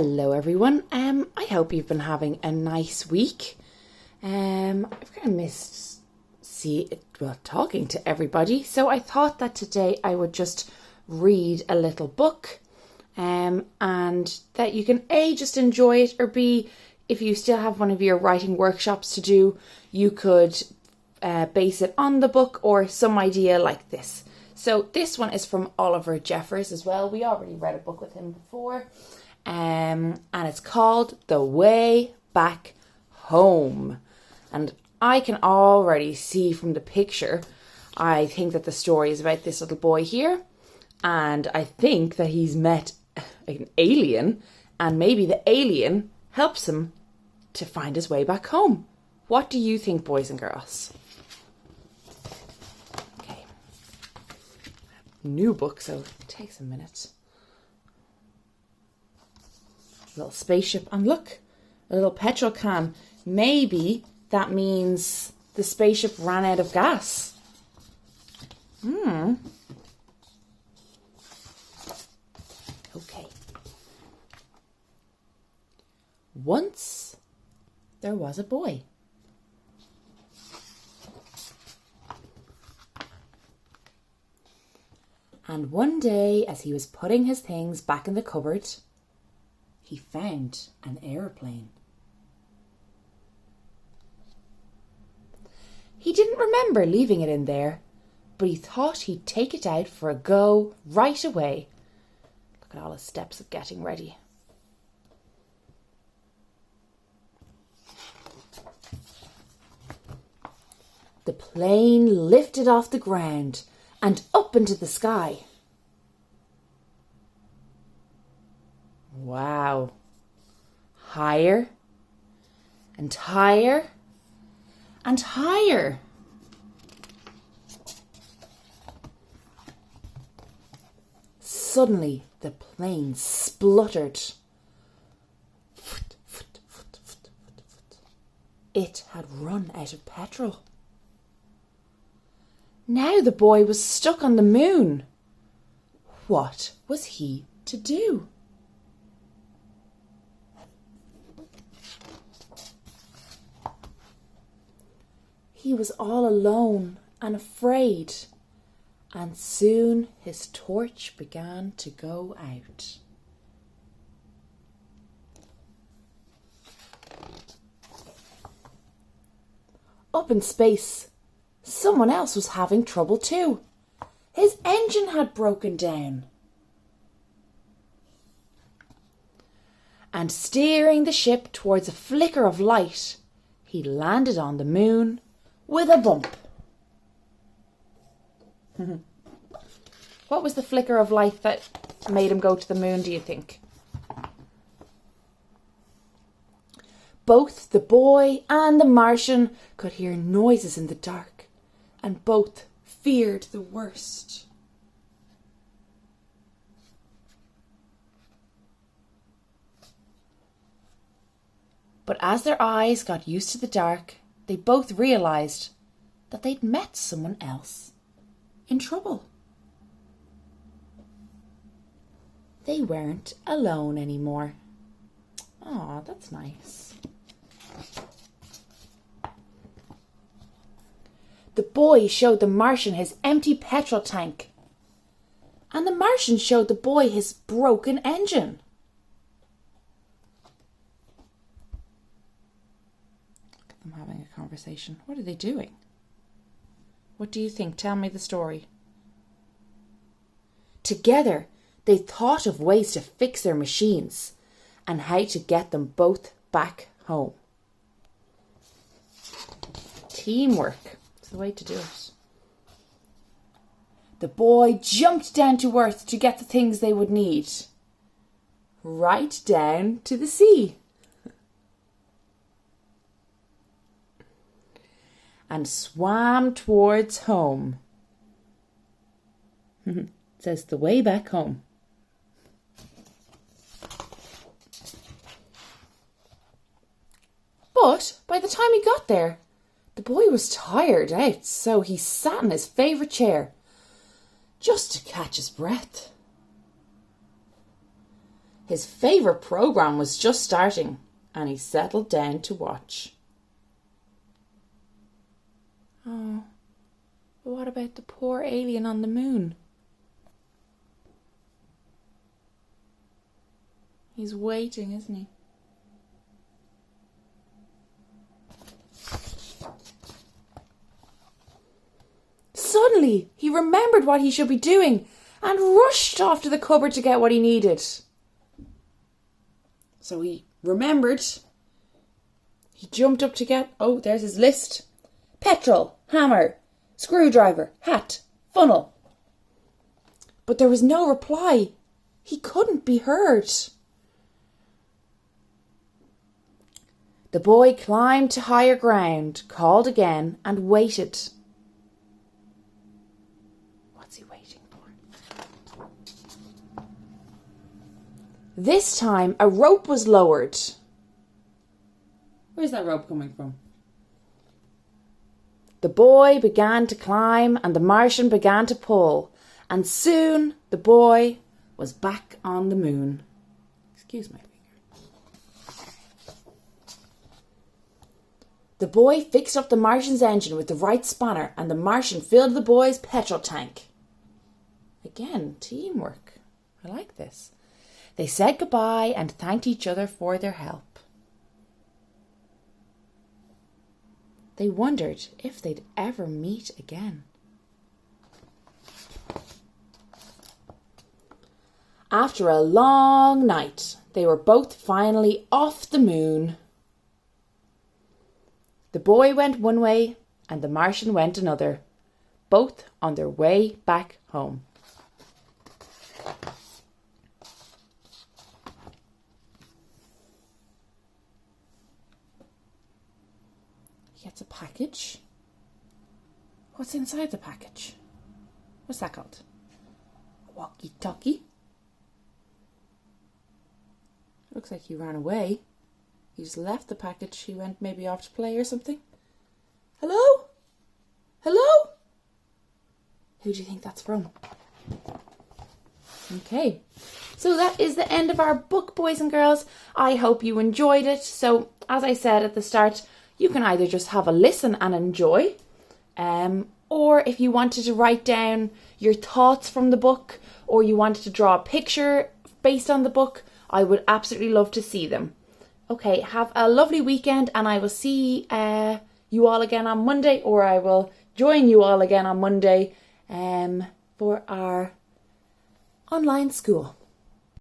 Hello everyone, I hope you've been having a nice week. I've kind of missed talking to everybody, so I thought that today I would just read a little book and that you can A, just enjoy it, or B, if you still have one of your writing workshops to do, you could base it on the book or some idea like this. So this one is from Oliver Jeffers as well. We already read a book with him before. And it's called The Way Back Home. And I can already see from the picture, I think that the story is about this little boy here. And I think that he's met an alien, and maybe the alien helps him to find his way back home. What do you think, boys and girls? Okay. New book, so it takes a minute. Little spaceship, and look, a little petrol can. Maybe that means the spaceship ran out of gas. Okay. Once there was a boy. And one day, as he was putting his things back in the cupboard, he found an aeroplane. He didn't remember leaving it in there, but he thought he'd take it out for a go right away. Look at all the steps of getting ready. The plane lifted off the ground and up into the sky. Wow. Higher and higher and higher. Suddenly the plane spluttered. It had run out of petrol. Now the boy was stuck on the moon. What was he to do? He was all alone and afraid, and soon his torch began to go out. Up in space, someone else was having trouble too. His engine had broken down. And steering the ship towards a flicker of light, he landed on the moon with a bump. What was the flicker of light that made him go to the moon, do you think? Both the boy and the Martian could hear noises in the dark, and both feared the worst. But as their eyes got used to the dark, they both realised that they'd met someone else in trouble. They weren't alone anymore. Aw, that's nice. The boy showed the Martian his empty petrol tank, and the Martian showed the boy his broken engine. I'm having a conversation. What are they doing? What do you think? Tell me the story. Together, they thought of ways to fix their machines and how to get them both back home. Teamwork is the way to do it. The boy jumped down to earth to get the things they would need. Right down to the sea. And swam towards home. It says the way back home. But by the time he got there, the boy was tired out, so he sat in his favourite chair, just to catch his breath. His favourite programme was just starting, and he settled down to watch. Oh, but what about the poor alien on the moon? He's waiting, isn't he? Suddenly, he remembered what he should be doing and rushed off to the cupboard to get what he needed. So he remembered. He jumped up to get, oh, there's his list. Petrol, hammer, screwdriver, hat, funnel. But there was no reply. He couldn't be heard. The boy climbed to higher ground, called again, and waited. What's he waiting for? This time, a rope was lowered. Where's that rope coming from? The boy began to climb, and the Martian began to pull, and soon the boy was back on the moon. Excuse me. The boy fixed up the Martian's engine with the right spanner, and the Martian filled the boy's petrol tank. Again, teamwork. I like this. They said goodbye and thanked each other for their help. They wondered if they'd ever meet again. After a long night, they were both finally off the moon. The boy went one way and the Martian went another, both on their way back home. He gets a package. What's inside the package? What's that called? A walkie-talkie. Looks like he ran away. He just left the package. He went maybe off to play or something. Hello? Hello? Who do you think that's from? Okay. So that is the end of our book, boys and girls. I hope you enjoyed it. So, as I said at the start, you can either just have a listen and enjoy, or if you wanted to write down your thoughts from the book, or you wanted to draw a picture based on the book, I would absolutely love to see them. Okay, have a lovely weekend, and I will see you all again on Monday, or I will join you all again on Monday for our online school.